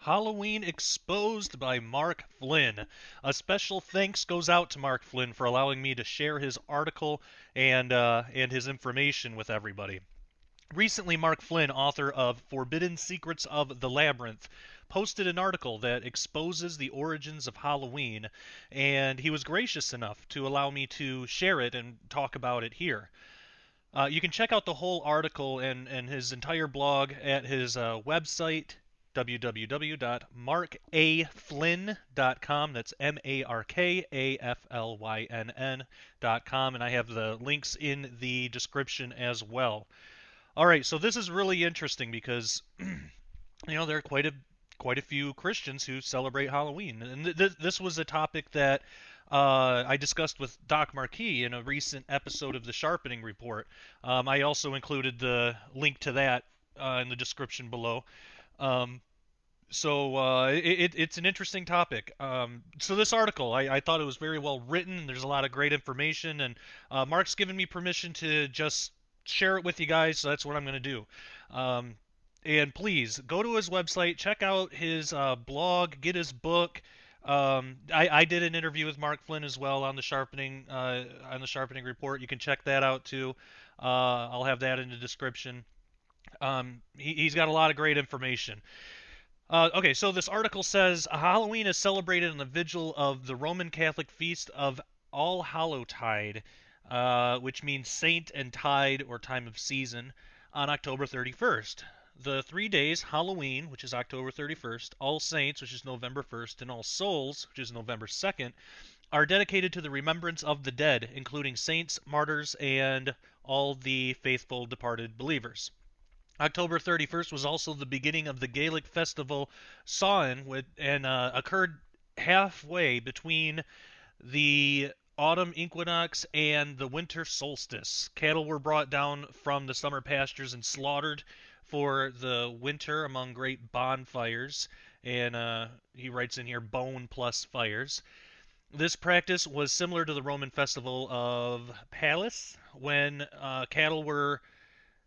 Halloween Exposed by Mark Flynn. A special thanks goes out to Mark Flynn for allowing me to share his article and his information with everybody. Recently, Mark Flynn, author of Forbidden Secrets of the Labyrinth, posted an article that exposes the origins of Halloween, and he was gracious enough to allow me to share it and talk about it here. You can check out the whole article and his entire blog at his website, www.markaflynn.com. That's MarkAFLYNN.com, and I have the links in the description as well. All right, so this is really interesting because there are quite a few Christians who celebrate Halloween, and this was a topic that I discussed with Doc Marquis in a recent episode of the Sharpening Report. I also included the link to that in the description below. Um, it's an interesting topic. So this article, I thought it was very well written. There's a lot of great information, and Mark's given me permission to just share it with you guys. So that's what I'm going to do. Um, and please go to his website, check out his blog, get his book. I did an interview with Mark Flynn as well on the Sharpening Report. You can check that out too. I'll have that in the description. He's got a lot of great information. Okay, so this article says Halloween is celebrated on the vigil of the Roman Catholic feast of All Hallowtide, which means saint and tide or time of season, on October 31st. The 3 days, Halloween, which is October 31st, All Saints, which is November 1st, and All Souls, which is November 2nd, are dedicated to the remembrance of the dead, including saints, martyrs, and all the faithful departed believers. October 31st was also the beginning of the Gaelic festival Samhain, and occurred halfway between the autumn equinox and the winter solstice. Cattle were brought down from the summer pastures and slaughtered for the winter among great bonfires. And he writes in here, bone plus fires. This practice was similar to the Roman festival of Pallas, when cattle were,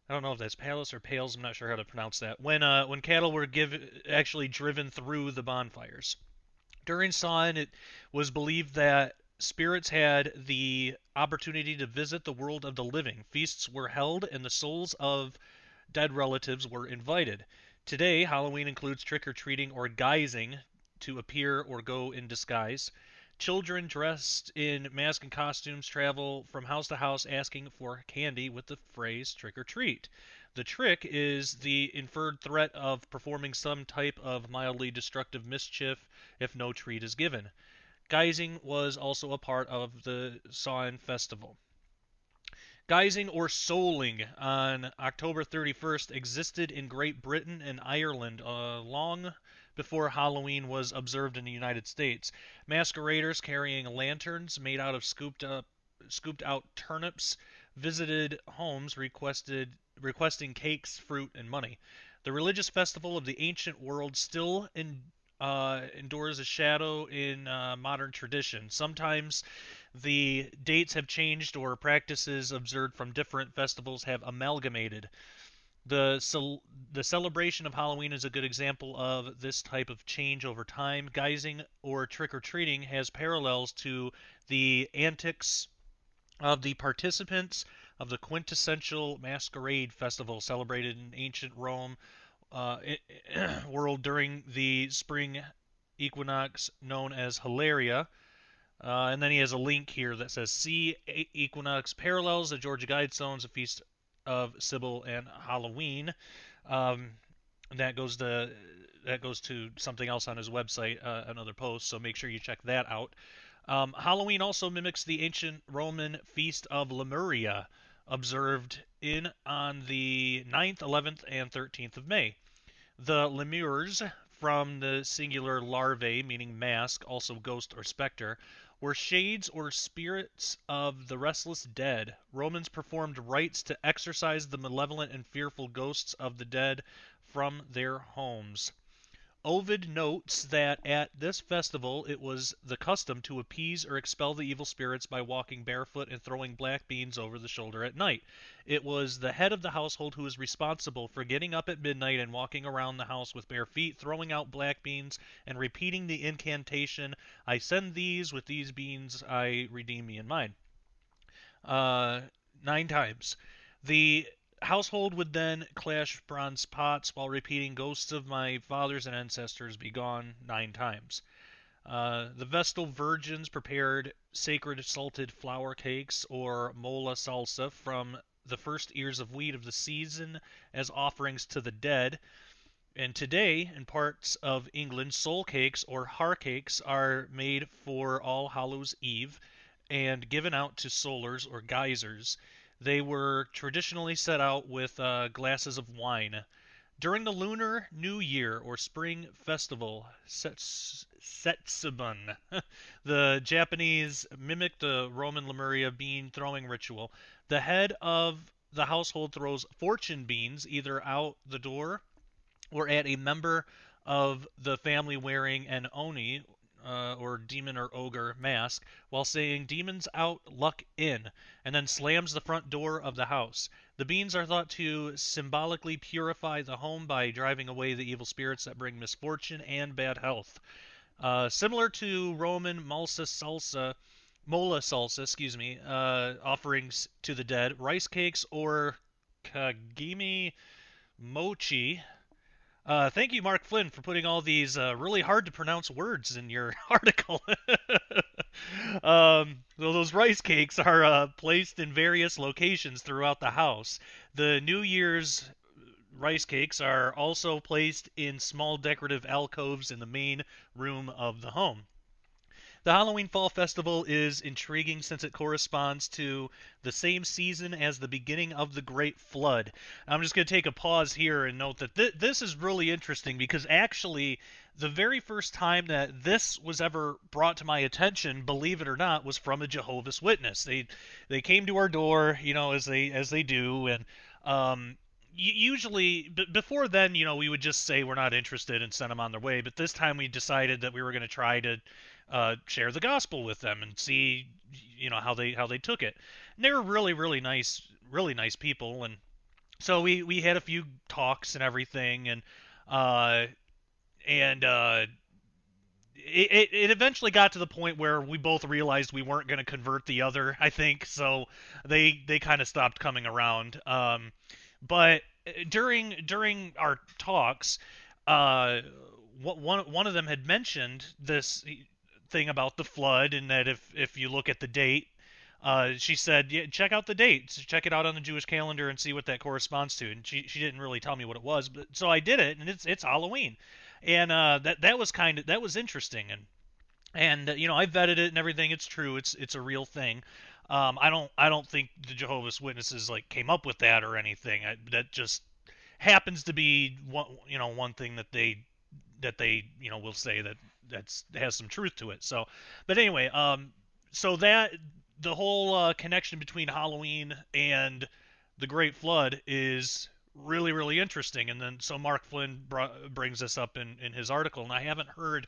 I don't know if that's Palace or Pales. I'm not sure how to pronounce that. When cattle were actually driven through the bonfires during Samhain, it was believed that spirits had the opportunity to visit the world of the living. Feasts were held, and the souls of dead relatives were invited. Today, Halloween includes trick or treating or guising to appear or go in disguise. Children dressed in masks and costumes travel from house to house asking for candy with the phrase trick or treat. The trick is the inferred threat of performing some type of mildly destructive mischief if no treat is given. Guising was also a part of the Samhain festival. Guising or souling on October 31st existed in Great Britain and Ireland long before Halloween was observed in the United States. Masqueraders carrying lanterns made out of scooped out turnips visited homes requesting cakes, fruit, and money. The religious festival of the ancient world still endures a shadow in modern tradition. Sometimes the dates have changed or practices observed from different festivals have amalgamated. The celebration of Halloween is a good example of this type of change over time. Guising or trick or treating has parallels to the antics of the participants of the quintessential masquerade festival celebrated in ancient Rome uh, world during the spring equinox known as Hilaria. And then he has a link here that says see equinox parallels the Georgia Guidestones, a feast of Sybil and Halloween. Um, that goes to something else on his website, another post. So make sure you check that out. Halloween also mimics the ancient Roman feast of Lemuria, observed in on the 9th, 11th, and 13th of May. The lemures, from the singular larvae, meaning mask, also ghost or specter, were shades or spirits of the restless dead. Romans performed rites to exorcise the malevolent and fearful ghosts of the dead from their homes. Ovid notes that at this festival it was the custom to appease or expel the evil spirits by walking barefoot and throwing black beans over the shoulder at night. It was the head of the household who was responsible for getting up at midnight and walking around the house with bare feet, throwing out black beans, and repeating the incantation, I send these, with these beans I redeem me and mine. uh, 9 times. The household would then clash bronze pots while repeating, "Ghosts of my fathers and ancestors be gone," 9 times. The Vestal virgins prepared sacred salted flour cakes, or mola salsa, from the first ears of wheat of the season as offerings to the dead. And today, in parts of England, soul cakes or har cakes are made for All Hallows Eve and given out to solars or geysers. They were traditionally set out with glasses of wine. During the Lunar New Year or Spring Festival, Setsubun, the Japanese mimicked the Roman Lemuria bean throwing ritual. The head of the household throws fortune beans either out the door or at a member of the family wearing an oni, or demon or ogre mask, while saying "demons out, luck in," and then slams the front door of the house. The beans are thought to symbolically purify the home by driving away the evil spirits that bring misfortune and bad health. Similar to Roman mola salsa, offerings to the dead, rice cakes or kagimi mochi. Thank you, Mark Flynn, for putting all these really hard to pronounce words in your article. So those rice cakes are placed in various locations throughout the house. The New Year's rice cakes are also placed in small decorative alcoves in the main room of the home. The Halloween Fall Festival is intriguing since it corresponds to the same season as the beginning of the Great Flood. I'm just going to take a pause here and note that this is really interesting because actually the very first time that this was ever brought to my attention, believe it or not, was from a Jehovah's Witness. They came to our door, as they do, and usually before then, we would just say we're not interested and send them on their way. But this time we decided that we were going to try to share the gospel with them and see, how they took it. And they were really nice people, and so we had a few talks and everything, uh, and it eventually got to the point where we both realized we weren't going to convert the other. I think so. They kind of stopped coming around. But during our talks, uh, one of them had mentioned this thing about the flood, and that if you look at the date, she said, yeah, check out the date, check it out on the Jewish calendar and see what that corresponds to. And she didn't really tell me what it was, but so I did it, and it's Halloween, and that was interesting, and I vetted it and everything. It's true. It's a real thing. I don't think the Jehovah's Witnesses like came up with that or anything. That just happens to be one thing that they will say that has some truth to it. So, but anyway, so that the whole connection between Halloween and the Great Flood is really interesting. And then so Mark Flynn brings this up in his article, and I haven't heard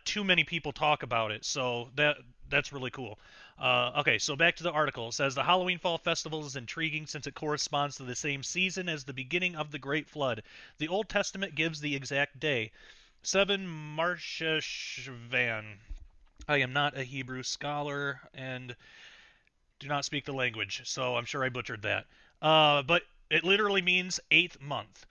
too many people talk about it. So that's really cool. Okay, so back to the article. It says the Halloween Fall Festival is intriguing since it corresponds to the same season as the beginning of the Great Flood. The Old Testament gives the exact day. 7 Marsheshvan. I am not a Hebrew scholar and do not speak the language, so I'm sure I butchered that. But it literally means eighth month.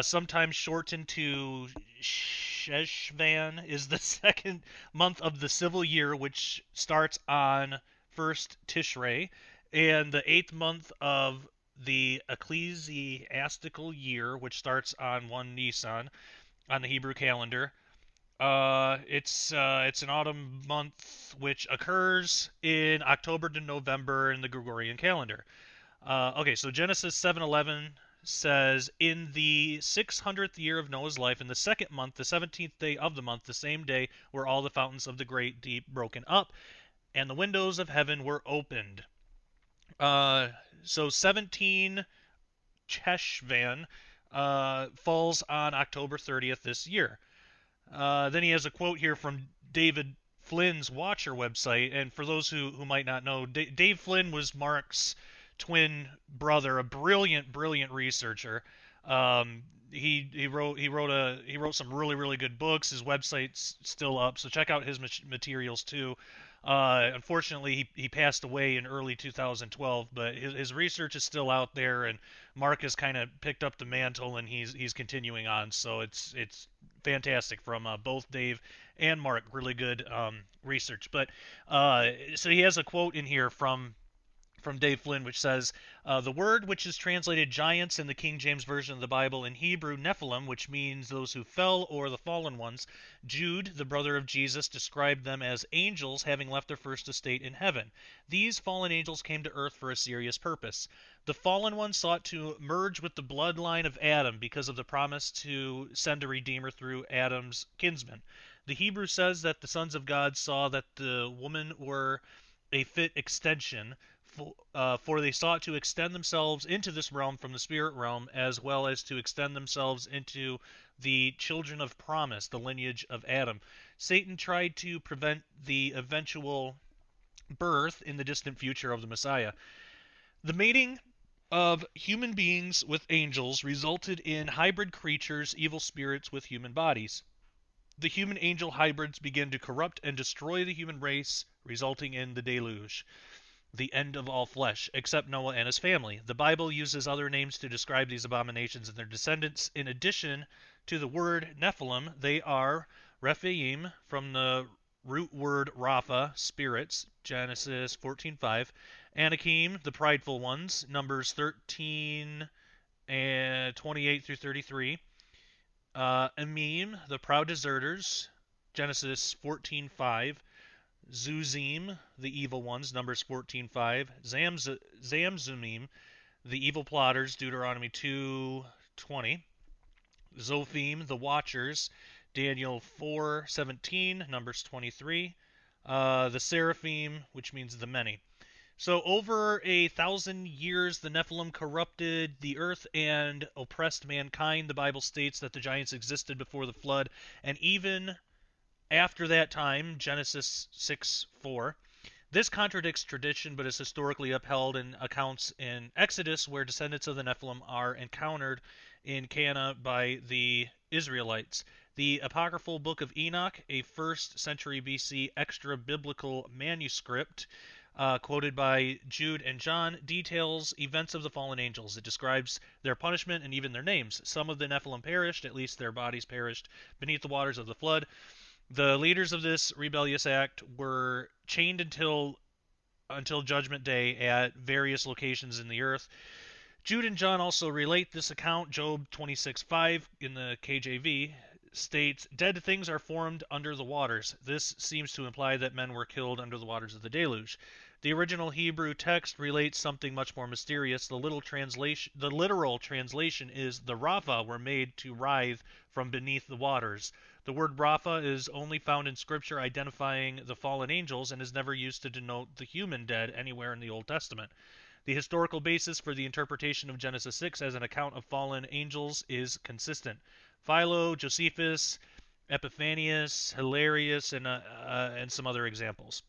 Sometimes shortened to Sheshvan is the second month of the civil year, which starts on first Tishrei, and the eighth month of the ecclesiastical year, which starts on 1 Nisan on the Hebrew calendar. It's an autumn month which occurs in October to November in the Gregorian calendar. Okay, so Genesis 7:11 says, "In the 600th year of Noah's life, in the second month, the 17th day of the month, the same day were all the fountains of the great deep broken up, and the windows of heaven were opened." So 17 Cheshvan falls on October 30th this year. Then he has a quote here from David Flynn's Watcher website, and for those who might not know, Dave Flynn was Mark's twin brother, a brilliant researcher. He wrote some really good books. His website's still up, so check out his materials too. Unfortunately, he passed away in early 2012, but his research is still out there, and Mark has kind of picked up the mantle, and he's continuing on. So it's fantastic from both Dave and Mark. Really good research. But so he has a quote in here from Dave Flynn, which says, the word which is translated giants in the King James Version of the Bible, in Hebrew, Nephilim, which means those who fell or the fallen ones. Jude, the brother of Jesus, described them as angels having left their first estate in heaven. These fallen angels came to earth for a serious purpose. The fallen ones sought to merge with the bloodline of Adam because of the promise to send a redeemer through Adam's kinsman. The Hebrew says that the sons of God saw that the women were a fit extension, for they sought to extend themselves into this realm from the spirit realm, as well as to extend themselves into the children of promise, the lineage of Adam. Satan tried to prevent the eventual birth in the distant future of the Messiah. The mating of human beings with angels resulted in hybrid creatures, evil spirits with human bodies. The human angel hybrids began to corrupt and destroy the human race, resulting in the deluge, the end of all flesh, except Noah and his family. The Bible uses other names to describe these abominations and their descendants. In addition to the word Nephilim, they are Rephaim, from the root word Rapha, spirits, Genesis 14:5, Anakim, the prideful ones, Numbers 13 and 28 through 33, Amim, the proud deserters, Genesis 14:5, Zuzim, the evil ones, Numbers 14:5, Zamzumim, the evil plotters, Deuteronomy 2:20, Zophim, the watchers, Daniel 4:17, Numbers 23, the seraphim, which means the many. So over 1,000 years, the Nephilim corrupted the earth and oppressed mankind. The Bible states that the giants existed before the flood, and even after that time, Genesis 6:4. This contradicts tradition, but is historically upheld in accounts in Exodus, where descendants of the Nephilim are encountered in Cana by the Israelites. The apocryphal Book of Enoch, a 1st century BC extra biblical manuscript, quoted by Jude and John, details events of the fallen angels. It describes their punishment and even their names. Some of the Nephilim perished, at least their bodies perished, beneath the waters of the flood. The leaders of this rebellious act were chained until Judgment Day at various locations in the earth. Jude and John also relate this account. Job 26:5 in the KJV states, "Dead things are formed under the waters." This seems to imply that men were killed under the waters of the deluge. The original Hebrew text relates something much more mysterious. The literal translation is, "The Rapha were made to writhe from beneath the waters." The word Rapha is only found in Scripture identifying the fallen angels and is never used to denote the human dead anywhere in the Old Testament. The historical basis for the interpretation of Genesis 6 as an account of fallen angels is consistent. Philo, Josephus, Epiphanius, Hilarius, and some other examples.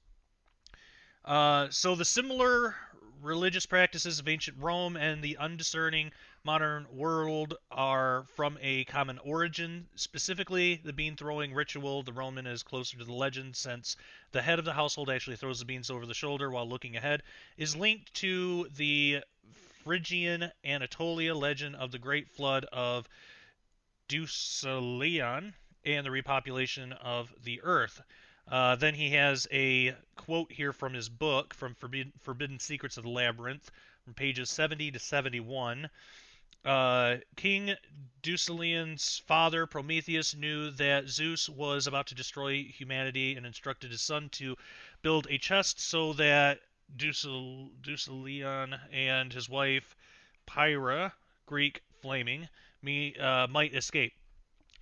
So the similar religious practices of ancient Rome and the undiscerning modern world are from a common origin. Specifically, the bean throwing ritual, the Roman, is closer to the legend, since the head of the household actually throws the beans over the shoulder while looking ahead, is linked to the Phrygian Anatolia legend of the Great Flood of Deucalion and the repopulation of the earth. Then he has a quote here from his book, from Forbidden Secrets of the Labyrinth, from pages 70 to 71. King Deucalion's father, Prometheus, knew that Zeus was about to destroy humanity and instructed his son to build a chest so that Deucalion and his wife, Pyrrha, Greek flaming, might escape.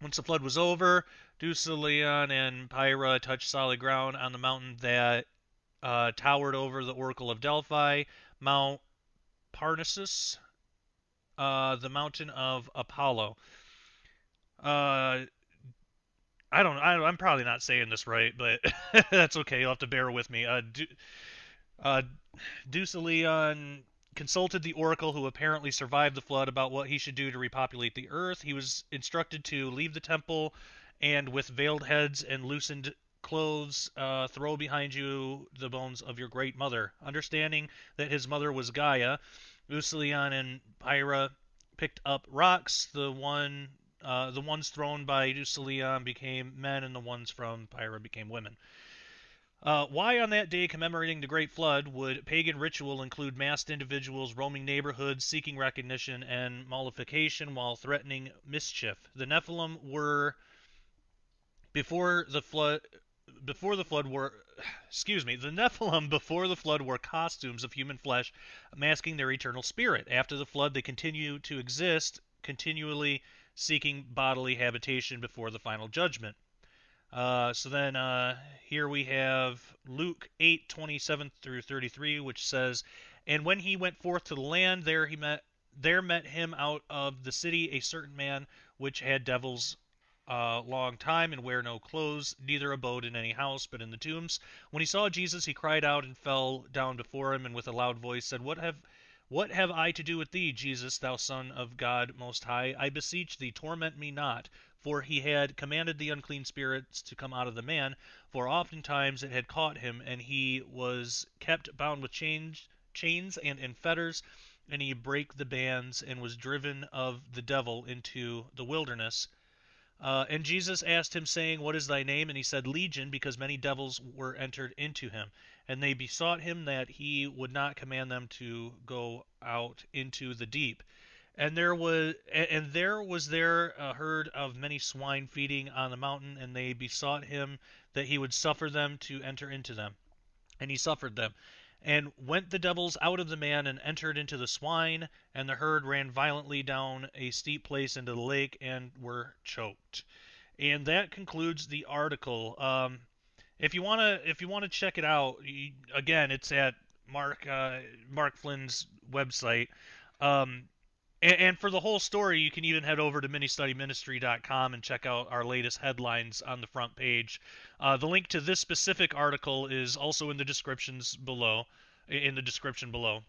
Once the flood was over, Deucalion and Pyrrha touched solid ground on the mountain that towered over the Oracle of Delphi, Mount Parnassus, the mountain of Apollo. Uh, I'm probably not saying this right, but that's okay. You'll have to bear with me. Uh, Deucalion consulted the oracle who apparently survived the flood about what he should do to repopulate the earth. He was instructed to leave the temple and, with veiled heads and loosened clothes, throw behind you the bones of your great mother. Understanding that his mother was Gaia, Deucalion and Pyra picked up rocks. The ones thrown by Deucalion became men, and the ones from Pyra became women. Why on that day commemorating the Great Flood would pagan ritual include masked individuals roaming neighborhoods seeking recognition and mollification while threatening mischief? The Nephilim were before the flood before the flood were excuse me, the Nephilim before the flood wore costumes of human flesh masking their eternal spirit. After the flood they continue to exist, continually seeking bodily habitation before the final judgment. So then here we have Luke 8:27 through 33, which says, "And when he went forth to the land, there met him out of the city a certain man which had devils long time, and wear no clothes, neither abode in any house, but in the tombs. When he saw Jesus, he cried out and fell down before him, and with a loud voice said, What have I to do with thee, Jesus, thou Son of God Most High? I beseech thee, torment me not. For he had commanded the unclean spirits to come out of the man, for oftentimes it had caught him, and he was kept bound with chains and in fetters, and he brake the bands, and was driven of the devil into the wilderness. And Jesus asked him, saying, What is thy name? And he said, Legion, because many devils were entered into him. And they besought him that he would not command them to go out into the deep. And there was there a herd of many swine feeding on the mountain, and they besought him that he would suffer them to enter into them. And he suffered them. And went the devils out of the man, and entered into the swine, and the herd ran violently down a steep place into the lake, and were choked. And that concludes the article. If you wanna check it out, again, it's at Mark Flynn's website. Um, and for the whole story, you can even head over to ministudyministry.com and check out our latest headlines on the front page. The link to this specific article is also in the descriptions below. In the description below.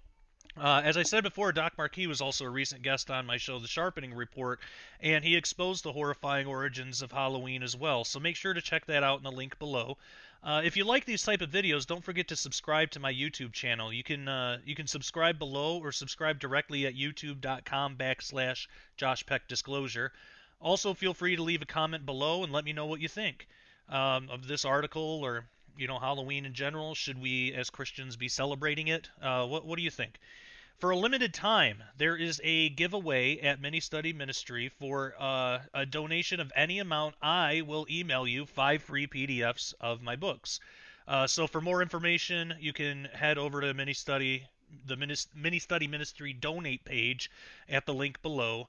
As I said before, Doc Marquis was also a recent guest on my show, The Sharpening Report, and he exposed the horrifying origins of Halloween as well. So make sure to check that out in the link below. If you like these type of videos, don't forget to subscribe to my YouTube channel. You can subscribe below or subscribe directly at youtube.com/ Josh Peck Disclosure. Also, feel free to leave a comment below and let me know what you think of this article, or Halloween in general. Should we as Christians be celebrating it? What do you think? For a limited time, there is a giveaway at Mini Study Ministry for a donation of any amount. I will email you 5 free PDFs of my books. So for more information, you can head over to the Mini Study Ministry donate page at the link below.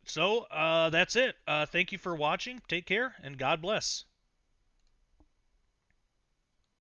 So that's it. Thank you for watching. Take care, and God bless.